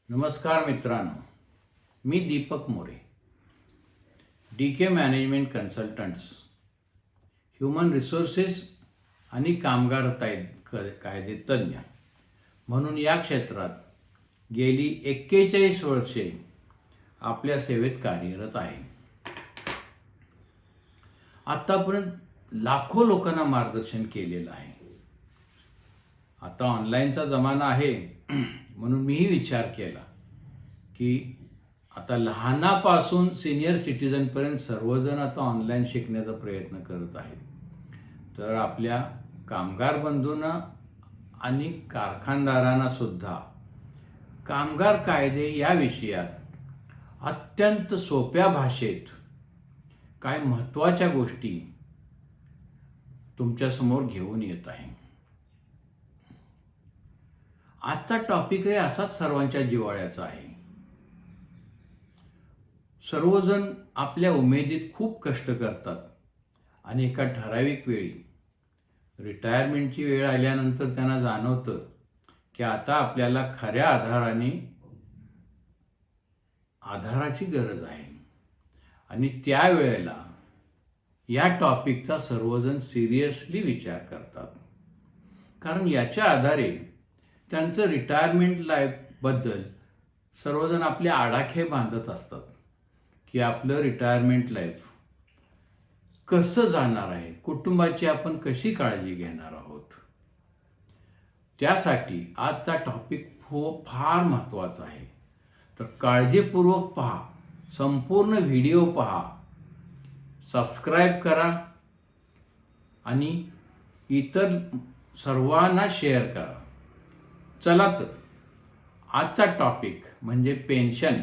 नमस्कार मित्रांनो, मी Deepak More, DK management consultants, human resources आणि कामगार कायदे तज्ज्ञ म्हणून या क्षेत्रात गेली 41 वर्षे आपल्या सेवेत कार्यरत आहे. आतापर्यंत लाखो लोकांना मार्गदर्शन केलेलं आहे. आता ऑनलाईनचा जमाना आहे म्हणून मीही विचार केला की आता लहानापासून सिनियर सिटीजनपर्यंत सर्वजण आता ऑनलाईन शिकण्याचा प्रयत्न करत आहेत. तर आपल्या कामगार बंधूंना आणि कारखानदारांना सुद्धा कामगार कायदे या विषयात अत्यंत सोप्या भाषेत काय महत्त्वाच्या गोष्टी तुमच्यासमोर घेऊन येत आहे. आजचा टॉपिकही असाच सर्वांच्या जिव्हाळ्याचा आहे. सर्वजण आपल्या उमेदीत खूप कष्ट करतात आणि एका ठराविक वेळी रिटायरमेंटची वेळ आल्यानंतर त्यांना जाणवतं की आता आपल्याला खऱ्या आधाराची गरज आहे. आणि त्यावेळेला या टॉपिकचा सर्वजण सिरियसली विचार करतात, कारण याच्या आधारे त्यांचं रिटायरमेंट लाईफबद्दल सर्वजण आपले आडाखे बांधत असतात की आपलं रिटायरमेंट लाईफ कसं जाणार आहे, कुटुंबाची आपण कशी काळजी घेणार आहोत. त्यासाठी आजचा टॉपिक फार महत्त्वाचा आहे. तर काळजीपूर्वक पहा, संपूर्ण व्हिडिओ पहा, सबस्क्राईब करा आणि इतर सर्वांना शेअर करा. चला तर आजचा टॉपिक म्हणजे पेन्शन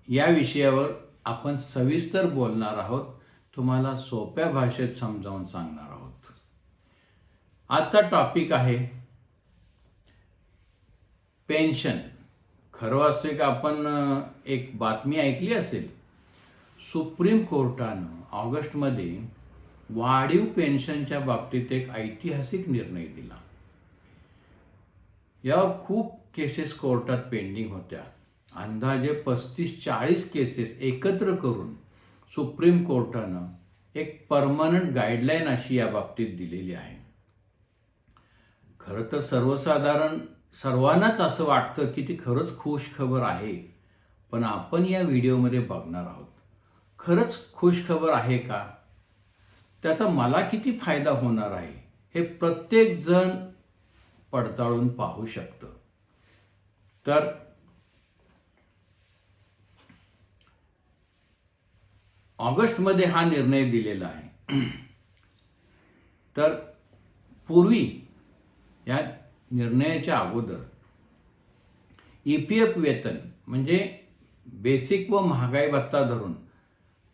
या विषयावर आपण सविस्तर बोलणार आहोत. तुम्हाला सोप्या भाषेत समजावून सांगणार आहोत. आजचा टॉपिक आहे पेन्शन. खरं असते का, आपण एक बातमी ऐकली असेल, सुप्रीम कोर्टानं ऑगस्टमध्ये वाढीव पेन्शनच्या बाबतीत एक ऐतिहासिक निर्णय दिला. यावर खूप केसेस कोर्टात पेंडिंग होत्या. अंदाजे 35-40 केसेस एकत्र करून सुप्रीम कोर्टानं एक परमनंट गाईडलाईन अशी या बाबतीत दिलेली आहे. खरं तर सर्वांनाच असं वाटतं की ती खरंच खुश खबर आहे, पण आपण या व्हिडिओमध्ये बघणार आहोत खरंच खुश खबर आहे का, त्याचा मला किती फायदा होणार आहे हे प्रत्येक जण पडताळून पाहू शकतं. तर ऑगस्टमध्ये हा निर्णय दिलेला आहे. तर पूर्वी या निर्णयाच्या अगोदर EPF वेतन म्हणजे बेसिक व महागाई भत्ता धरून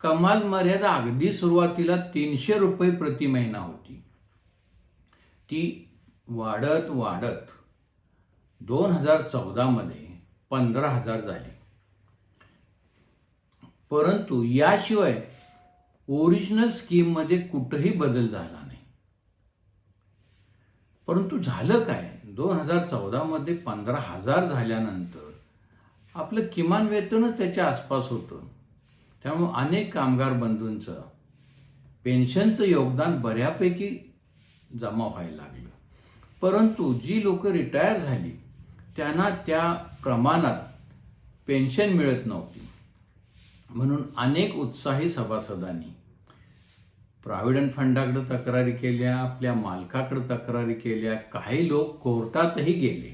कमाल मर्यादा अगदी सुरुवातीला 300 रुपये प्रति महिना होती. ती वाढत 2014 मध्ये 15,000 झाली. परंतु याशिवाय ओरिजिनल स्कीममध्ये कुठेही बदल झाला नाही. परंतु झालं काय, 2014 मध्ये 15,000 झाल्यानंतर आपलं किमान वेतनच त्याच्या आसपास होतं. त्यामुळे अनेक कामगार बंधूंचं पेन्शनचं योगदान बऱ्यापैकी जमा व्हायला लागलं. परंतु जी लोक रिटायर झाली त्यांना त्या प्रमाणात पेन्शन मिळत नव्हती. म्हणून अनेक उत्साही सभासदांनी प्रॉव्हिडंट फंडाकडे तक्रारी केल्या, आपल्या मालकाकडे तक्रारी केल्या, काही लोक कोर्टातही गेले.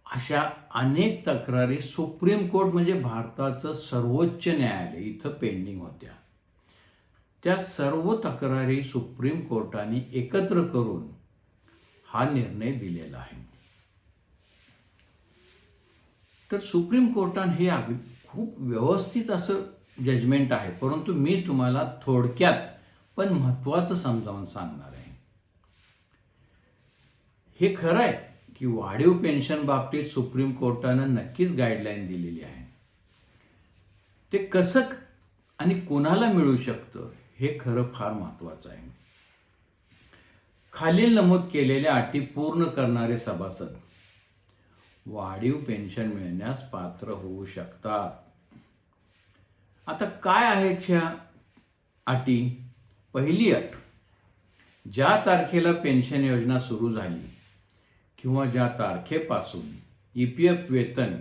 अशा अनेक तक्रारी सुप्रीम कोर्ट म्हणजे भारताचं सर्वोच्च न्यायालय इथं पेंडिंग होत्या. त्या सर्व तक्रारी सुप्रीम कोर्टाने एकत्र करून हा निर्णय दिलेला आहे. तर सुप्रीम कोर्टाने हे खूप व्यवस्थित असं जजमेंट आहे, परंतु मी तुम्हाला थोडक्यात पण महत्त्वाचं समजावून सांगणार आहे. हे खरं आहे की वाढीव पेन्शन बाबतीत सुप्रीम कोर्टानं नक्कीच गाईडलाईन दिलेली आहे. ते कसं आणि कोणाला मिळू शकतं हे खरं फार महत्त्वाचं आहे. खालील नमूद केलेल्या अटी पूर्ण करणारे सभासद वाढीव पेन्शन मिळण्यास पात्र होऊ शकतात. आता काय आहेत ह्या अटी? पहिली अट, ज्या तारखेला पेन्शन योजना सुरू झाली किंवा ज्या तारखेपासून EPF वेतन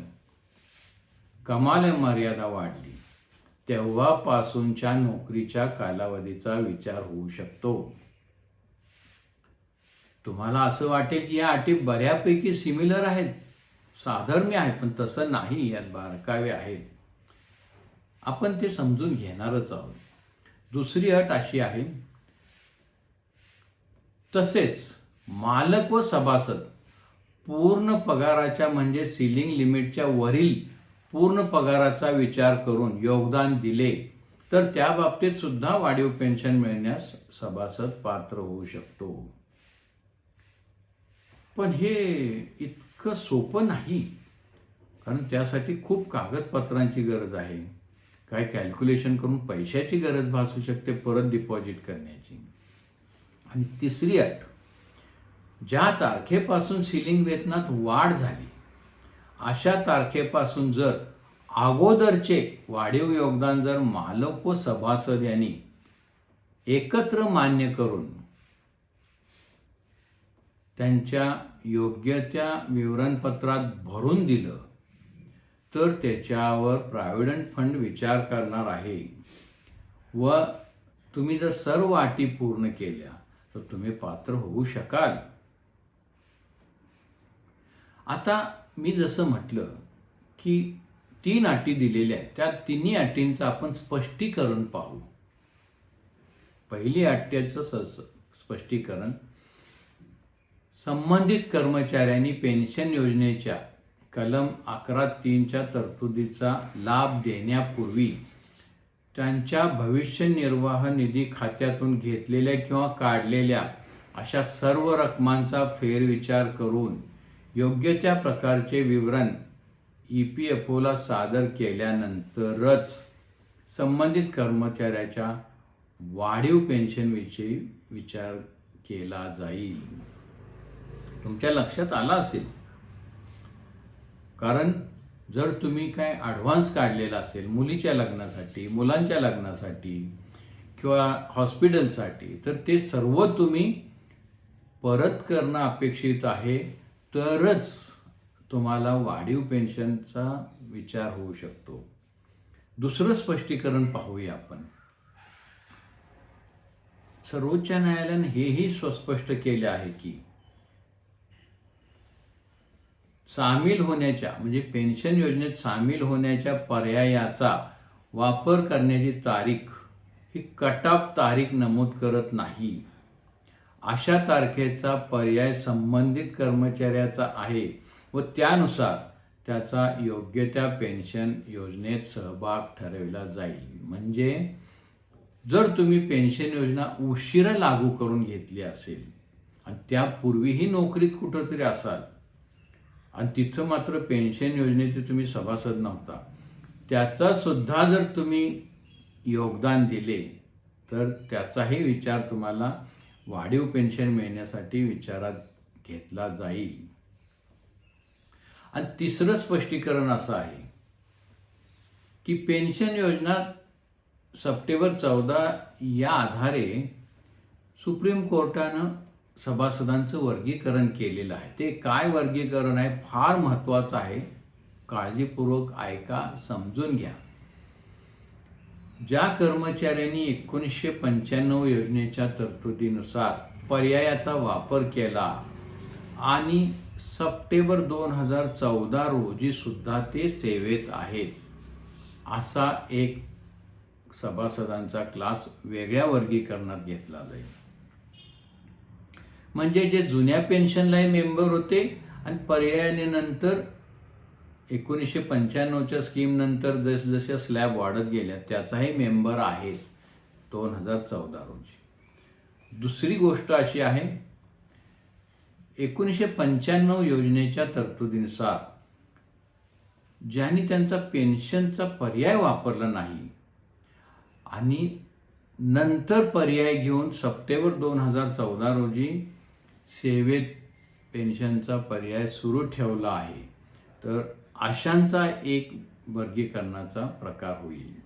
कमाल मर्यादा वाढली तेव्हापासूनच्या नोकरीच्या कालावधीचा विचार होऊ शकतो. तुम्हाला असं वाटेल की या अटी बऱ्यापैकी सिमिलर आहेत, साधर्म्य आहे, पण तसं नाही, यात बारकावे आहेत. आपण ते समजून घेणारच आहोत. दुसरी अट अशी आहे, तसेच मालक व सभासद पूर्ण पगाराच्या म्हणजे सिलिंग लिमिटच्या वरील पूर्ण पगाराचा विचार करून योगदान दिले तर त्या बाबतीत सुद्धा वाढीव पेन्शन मिळण्यास सभासद पात्र होऊ शकतो. पण हे इतकं सोपं नाही, कारण त्यासाठी खूप कागदपत्रांची गरज आहे. काय कॅल्क्युलेशन करून पैशाची गरज भासू शकते परत डिपॉझिट करण्याची. आणि तिसरी अट, ज्या तारखेपासून सिलिंग वेतनात वाढ झाली अशा तारखेपासून जर अगोदरचे वाढीव योगदान जर मालक व सभासद यांनी एकत्र मान्य करून त्यांच्या योग्य त्या विवरणपत्रात भरून दिलं तर त्याच्यावर प्रॉव्हिडंट फंड विचार करणार आहे व तुम्ही जर सर्व अटी पूर्ण केल्या तर तुम्ही पात्र होऊ शकाल. आता मी जसं म्हटलं की 3 अटी दिलेल्या आहेत, त्या तिन्ही अटींचं आपण स्पष्टीकरण पाहू. पहिली अटीचं स्पष्टीकरण, संबंधित कर्मचाऱ्यांनी पेन्शन योजनेच्या कलम 11(3) तरतुदीचा लाभ देण्यापूर्वी त्यांच्या भविष्य निर्वाह निधी खात्यातून घेतलेल्या किंवा काढलेल्या अशा सर्व रकमांचा फेरविचार करून योग्य त्या प्रकारचे विवरण EPFOला सादर केल्यानंतरच संबंधित कर्मचाऱ्याच्या वाढीव पेन्शनविषयी विचार केला जाईल. तुमच्या लक्षात आलं असेल, कारण जर तुम्ही काय ॲडव्हान्स काढलेला असेल मुलीच्या लग्नासाठी, मुलांच्या लग्नासाठी किंवा हॉस्पिटलसाठी, तर ते सर्व तुम्ही परत करणं अपेक्षित आहे, तरच तुम्हाला वाढीव पेन्शनचा विचार होऊ शकतो. दुसरं स्पष्टीकरण पाहूया आपण. सर्वोच्च न्यायालयाने हेही स्पष्ट केले आहे की सामील होण्याच्या म्हणजे पेन्शन योजनेत सामील होण्याच्या पर्यायाचा वापर करण्याची तारीख ही कट-ऑफ तारीख नमूद करत नाही. अशा तारखेचा पर्याय संबंधित कर्मचाऱ्याचा आहे व त्यानुसार त्याचा योग्य त्या पेन्शन योजनेत सहभाग ठरविला जाईल. म्हणजे जर तुम्ही पेन्शन योजना उशिरा लागू करून घेतली असेल आणि त्यापूर्वीही नोकरीत कुठंतरी असाल आणि तिथं मात्र पेन्शन योजनेचे तुम्ही सभासद नव्हता, त्याचा सुद्धा जर तुम्ही योगदान दिले तर त्याचाही विचार तुम्हाला वाढीव पेन्शन मिळण्यासाठी विचारात घेतला जाईल. आणि तिसरं स्पष्टीकरण असं आहे की पेन्शन योजना सप्टेंबर 14 या आधारे सुप्रीम कोर्टानं सभासदांचं वर्गीकरण केलेलं आहे. ते काय वर्गीकरण आहे फार महत्त्वाचं आहे, काळजीपूर्वक ऐका, समजून घ्या. ज्या कर्मचाऱ्यांनी 1995 योजनेच्या तरतुदीनुसार पर्यायाचा वापर केला आणि सप्टेंबर 2014 रोजी सुद्धा ते सेवेत आहेत, असा एक सभासदांचा क्लास वेगळ्या वर्गीकरणात घेतला जाईल. म्हणजे जे जुन्या पेन्शनलाही मेंबर होते आणि पर्यायाने नंतर 1995च्या स्कीमनंतर जसजशा स्लॅब वाढत गेल्या त्याचाही मेंबर आहेत 2014 रोजी. दुसरी गोष्ट अशी आहे, 1995 योजनेच्या तरतुदीनुसार ज्यांनी त्यांचा पेन्शनचा पर्याय वापरला नाही आणि नंतर पर्याय घेऊन सप्टेंबर 2014 रोजी सेवेत पेन्शनचा पर्याय सुरू ठेवला आहे, तर अशांचा एक वर्गीकरणाचा प्रकार होईल.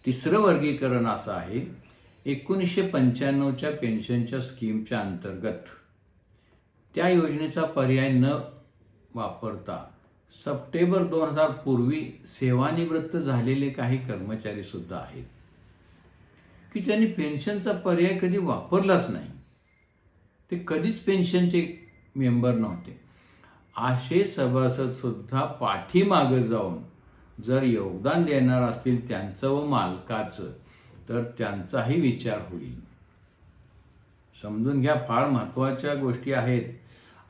तिसरं वर्गीकरण असं आहे, 1995च्या पेन्शनच्या स्कीमच्या अंतर्गत त्या योजनेचा पर्याय न वापरता सप्टेंबर 2000 पूर्वी सेवानिवृत्त झालेले काही कर्मचारी सुद्धा आहेत की त्यांनी पेन्शनचा पर्याय कधी वापरलाच नाही. ते कधीच पेन्शनचे मेंबर नव्हते. असे सभासद सुद्धा पाठीमागं जाऊन जर योगदान देणार असतील त्यांचं व मालकाचं, तर त्यांचाही विचार होईल. समजून घ्या, फार महत्त्वाच्या गोष्टी आहेत.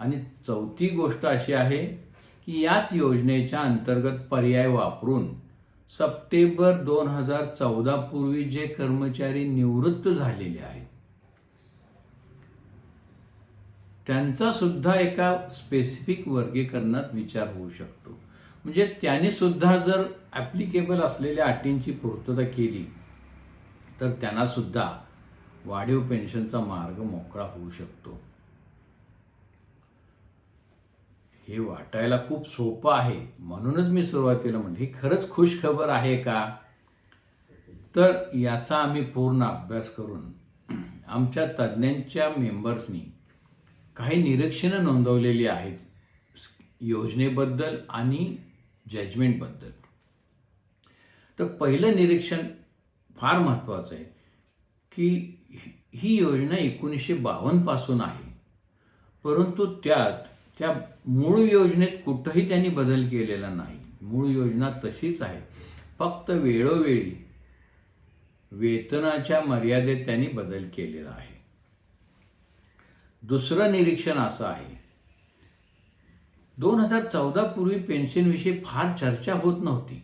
आणि चौथी गोष्ट अशी आहे की याच योजनेच्या अंतर्गत पर्याय वापरून सप्टेंबर 2014 पूर्वी जे कर्मचारी निवृत्त झालेले आहेत त्यांचा सुद्धा एका स्पेसिफिक वर्गीकरणात विचार होऊ शकतो. म्हणजे त्यांनी सुद्धा जर ॲप्लिकेबल असलेल्या अटींची पूर्तता केली तर त्यांना सुद्धा वाढीव पेन्शनचा मार्ग मोकळा होऊ शकतो. हे वाटायला खूप सोपं आहे, म्हणूनच मी सुरुवातीला म्हणलं ही खरंच खुश खबर आहे का? तर याचा आम्ही पूर्ण अभ्यास करून आमच्या तज्ज्ञांच्या मेंबर्सनी काही निरीक्षणं नोंदवलेली आहेत योजनेबद्दल आणि जजमेंटबद्दल. तर पहिलं निरीक्षण फार महत्त्वाचं आहे की ही योजना 1952 पासून आहे, परंतु त्या मूळ योजनेत कुठंही त्यांनी बदल केलेला नाही. मूळ योजना तशीच आहे, फक्त वेळोवेळी वेतनाच्या मर्यादेत त्यांनी बदल केलेला आहे. दुसरं निरीक्षण असं आहे, 2014 पूर्वी पेन्शनविषयी फार चर्चा होत नव्हती,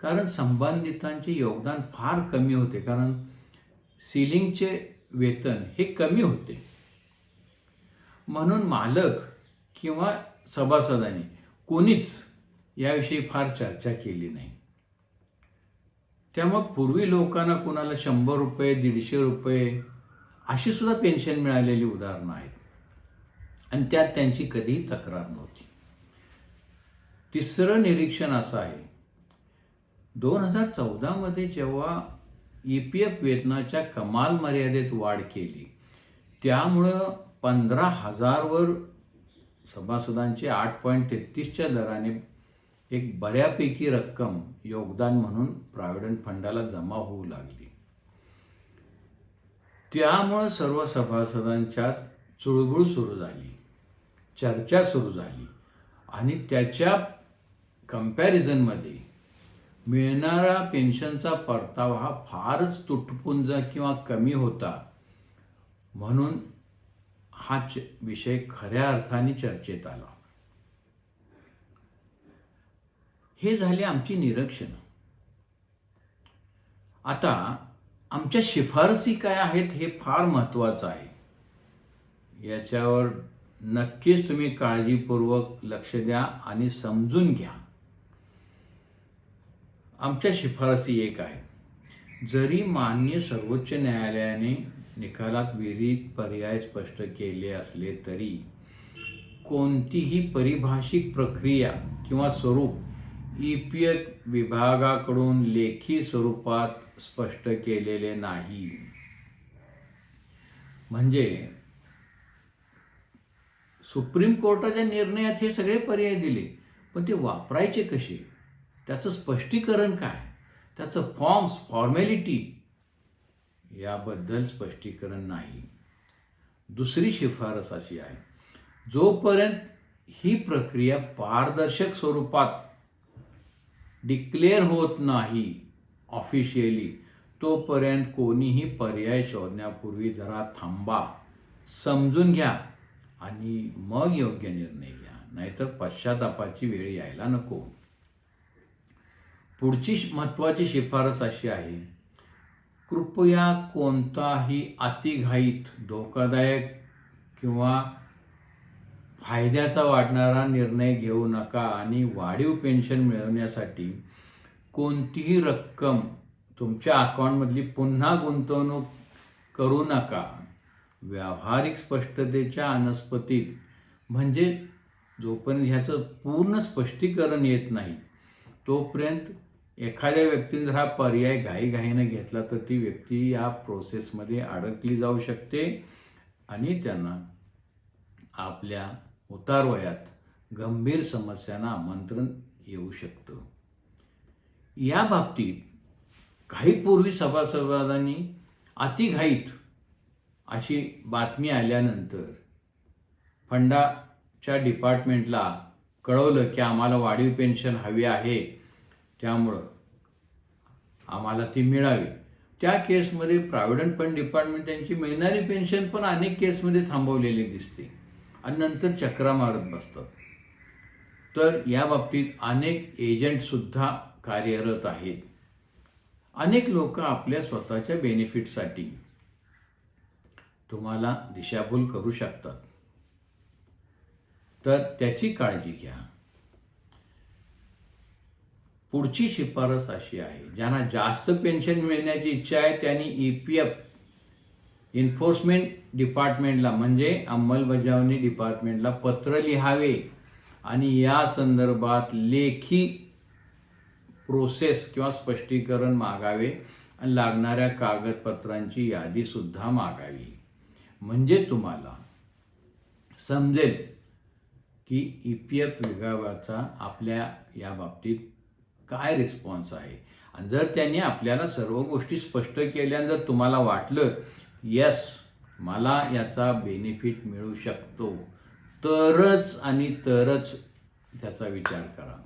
कारण संबंधितांचे योगदान फार कमी होते, कारण सिलिंगचे वेतन हे कमी होते. म्हणून मालक किंवा सभासदांनी कोणीच याविषयी फार चर्चा केली नाही. त्यामुळे पूर्वी लोकांना कोणाला 100 रुपये 150 रुपये अशी सुद्धा पेन्शन मिळालेली उदाहरणं आहेत आणि त्यात त्यांची कधीही तक्रार नव्हती. तिसरं निरीक्षण असं आहे, 2014 जेव्हा EPF वेतनाच्या कमाल मर्यादेत वाढ केली त्यामुळं 15,000 सभासदांचे 8.33च्या दराने एक बऱ्यापैकी रक्कम योगदान म्हणून प्रॉव्हिडंट फंडाला जमा होऊ लागली. त्यामुळं सर्व सभासदांच्यात चुळबुळ सुरू झाली, चर्चा सुरू झाली आणि त्याच्या कंपॅरिझनमध्ये मिळणारा पेन्शनचा परतावा हा फारच तुटपुंजा किंवा कमी होता. म्हणून हा विषय खऱ्या अर्थाने चर्चेत आला. हे झाले आमची निरीक्षणं. आता आमच्या शिफारसी काय आहेत हे फार महत्त्वाचं आहे. याच्यावर नक्कीच तुम्ही काळजीपूर्वक लक्ष द्या आणि समजून घ्या. आमच्या शिफारसी एक आहे, जरी माननीय सर्वोच्च न्यायालयाने निकालात विहित पर्याय स्पष्ट केले असले तरी कोणतीही परिभाषिक प्रक्रिया किंवा स्वरूप EPF विभागाकडून लेखी स्वरूपात स्पष्ट केलेले नाही. म्हणजे सुप्रीम कोर्टाच्या निर्णयात हे सगळे पर्याय दिले, पण ते वापरायचे कसे, त्याचं स्पष्टीकरण काय, त्याचं फॉर्मॅलिटी याबद्दल स्पष्टीकरण नाही. दुसरी शिफारस अशी आहे, जोपर्यंत ही प्रक्रिया पारदर्शक स्वरूपात डिक्लेअर होत नाही ऑफिशियली, तोपर्यंत कोणीही पर्याय शोधण्यापूर्वी जरा थांबा, समजून घ्या आणि मग योग्य निर्णय घ्या, नाहीतर पश्चातापाची वेळ यायला नको. पुढची महत्त्वाची शिफारस अशी आहे, कृपया कोणताही अतिघाईत, धोकादायक किंवा फायद्याचा वाटणारा निर्णय घेऊ नका आणि वाढीव पेन्शन मिळवण्यासाठी कोणतीही रक्कम तुमच्या अकाउंटमधली पुन्हा गुंतवणूक करू नका. व्यावहारिक स्पष्टतेच्या अनुपस्थितीत म्हणजे जोपर्यंत ह्याचं पूर्ण स्पष्टीकरण येत नाही तोपर्यंत एखाद्या व्यक्तीने जर हा पर्याय घाईघाईनं घेतला तर ती व्यक्ती या प्रोसेसमध्ये अडकली जाऊ शकते आणि त्यांना आपल्या उतारवयात गंभीर समस्यांना आमंत्रण येऊ शकतं. या बाबतीत घाईपूर्वी सभासदांनी अतिघाईत अशी बातमी आल्यानंतर फंडाच्या डिपार्टमेंटला कळवलं की आम्हाला वाढीव पेन्शन हवी आहे, त्यामुळं आम्हाला ती मिळावी. त्या केसमध्ये प्रॉव्हिडंट फंड डिपार्टमेंट त्यांची मिळणारी पेन्शन पण अनेक केसमध्ये थांबवलेली दिसते आणि नंतर चक्रा मारत बसतात. तर या बाबतीत अनेक एजंटसुद्धा कार्यरत आहेत. अनेक लोक आपल्या स्वतःच्या बेनिफिटसाठी तुम्हाला दिशाभूल करू शकतात, तर त्याची काळजी घ्या. पुढची शिफारस अशी आहे, ज्यांना जास्त पेन्शन मिळण्याची इच्छा आहे त्यांनी EPF एन्फोर्समेंट डिपार्टमेंटला म्हणजे अंमलबजावणी डिपार्टमेंटला पत्र लिहावे आणि या संदर्भात लेखी प्रोसेस किंवा स्पष्टीकरण मागावे आणि लागणाऱ्या कागदपत्रांची यादीसुद्धा मागावी. म्हणजे तुम्हाला समजेल की EPF विभागाचा आपल्या या बाबतीत काय रिस्पॉन्स आहे. आणि जर त्यांनी आपल्याला सर्व गोष्टी स्पष्ट केल्या आणि जर तुम्हाला वाटलं यस मला याचा बेनिफिट मिळू शकतो, तरच आणि तरच त्याचा विचार करा.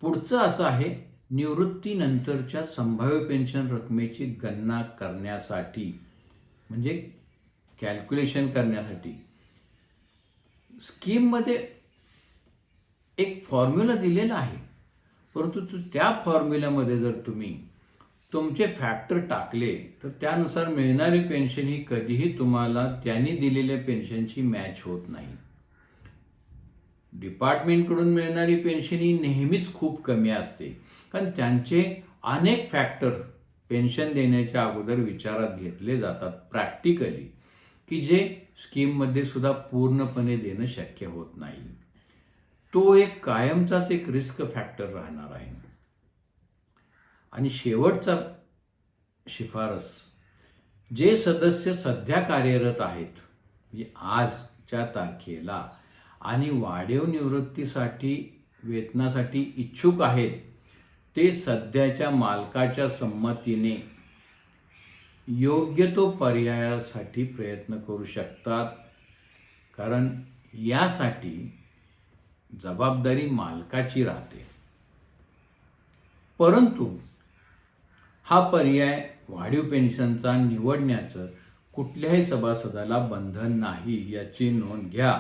पुढचं असं आहे, निवृत्तीनंतरच्या संभाव्य पेन्शन रकमेची गणना करण्यासाठी म्हणजे कॅल्क्युलेशन करण्यासाठी स्कीममध्ये एक फॉर्म्युला दिलेला आहे, परंतु त्या फॉर्म्युल्यामध्ये जर तुम्ही तुमचे फॅक्टर टाकले तर त्यानुसार मिळणारी पेन्शन ही कधीही तुम्हाला त्यांनी दिलेल्या पेन्शनची मॅच होत नाही. डिपार्टमेंटकडून मिळणारी पेन्शन ही नेहमीच खूप कमी असते, कारण त्यांचे अनेक फॅक्टर पेन्शन देण्याच्या अगोदर विचारात घेतले जातात प्रॅक्टिकली, की जे स्कीममध्ये सुद्धा पूर्णपणे देणं शक्य होत नाही. तो एक कायमचाच एक रिस्क फॅक्टर राहणार आहे. आणि शेवटचा शिफारस, जे सदस्य सध्या कार्यरत आहेत म्हणजे आजच्या तारखेला आणि वाढीव निवृत्तीसाठी वेतनासाठी इच्छुक आहेत, ते सध्याच्या मालकाच्या संमतीने योग्य तो पर्यायासाठी प्रयत्न करू शकतात, कारण यासाठी जबाबदारी मालकाची राहते. परंतु हा पर्याय वाढीव पेन्शनचा निवडण्याचं कुठल्याही सभासदाला बंधन नाही, याची नोंद घ्या.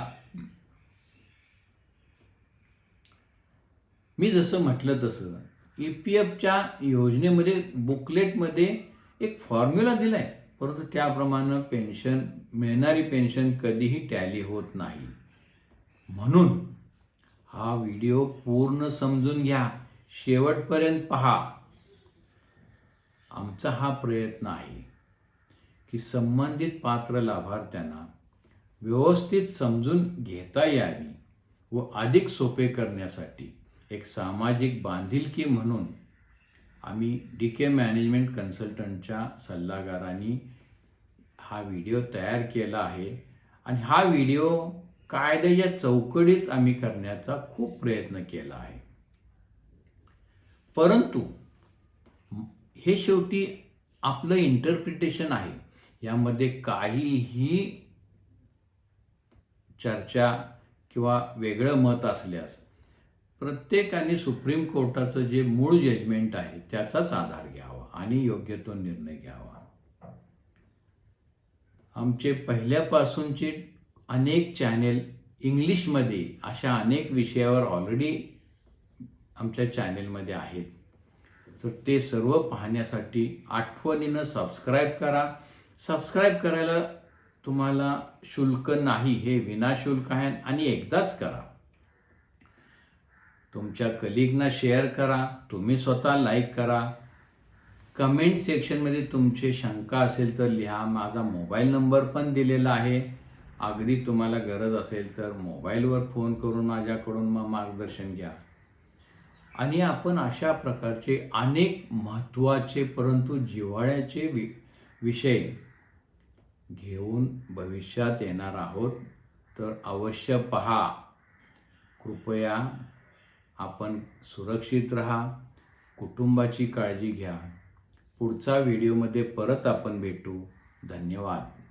मी जसं म्हटलं तसं EPFच्या योजनेमध्ये बुकलेटमध्ये एक फॉर्म्युला दिला आहे, परंतु त्याप्रमाणे पेन्शन मिळणारी पेन्शन कधीही टॅली होत नाही. म्हणून हा व्हिडिओ पूर्ण समजून घ्या, शेवटपर्यंत पहा. आमचा हा प्रयत्न आहे की संबंधित पात्र लाभार्थ्यांना व्यवस्थित समजून घेता यावी व अधिक सोपे करण्यासाठी एक सामाजिक बांधिलकी म्हणून आम्ही DK मॅनेजमेंट कन्सल्टंटच्या सल्लागारांनी हा व्हिडिओ तयार केला आहे. आणि हा व्हिडिओ कायद्याच्या चौकटीत आम्ही करण्याचा खूप प्रयत्न केला आहे. परंतु हे शेवटी आपलं इंटरप्रिटेशन आहे, यामध्ये काहीही चर्चा किंवा वेगळं मत असल्यास प्रत्येकाने सुप्रीम कोर्टाचं जे मूळ जजमेंट आहे त्याचाच आधार घ्यावा आणि योग्य तो निर्णय घ्यावा. आमचे पहिल्यापासूनचे अनेक चॅनेल इंग्लिशमध्ये अशा अनेक विषयावर ऑलरेडी आमच्या चॅनेलमध्ये आहेत, तर ते सर्व पाहण्यासाठी आठवणीनं सबस्क्राईब करा. सबस्क्राईब करायला तुम्हाला शुल्क नाही, हे विनाशुल्क आहे आणि एकदाच करा. तुमच्या कलिगना शेअर करा, तुम्ही स्वतः लाईक करा. कमेंट सेक्शनमध्ये तुमचे शंका असेल तर लिहा. माझा मोबाईल नंबर पण दिलेला आहे. अगदी तुम्हाला गरज असेल तर मोबाईलवर फोन करून माझ्याकडून मार्गदर्शन घ्या. आणि आपण अशा प्रकारचे अनेक महत्त्वाचे परंतु जिव्हाळ्याचे विषय घेऊन भविष्यात येणार आहोत. तर अवश्य पहा. कृपया आपण सुरक्षित राहा, कुटुंबाची काळजी घ्या. पुढचा व्हिडिओमध्ये परत आपण भेटू. धन्यवाद.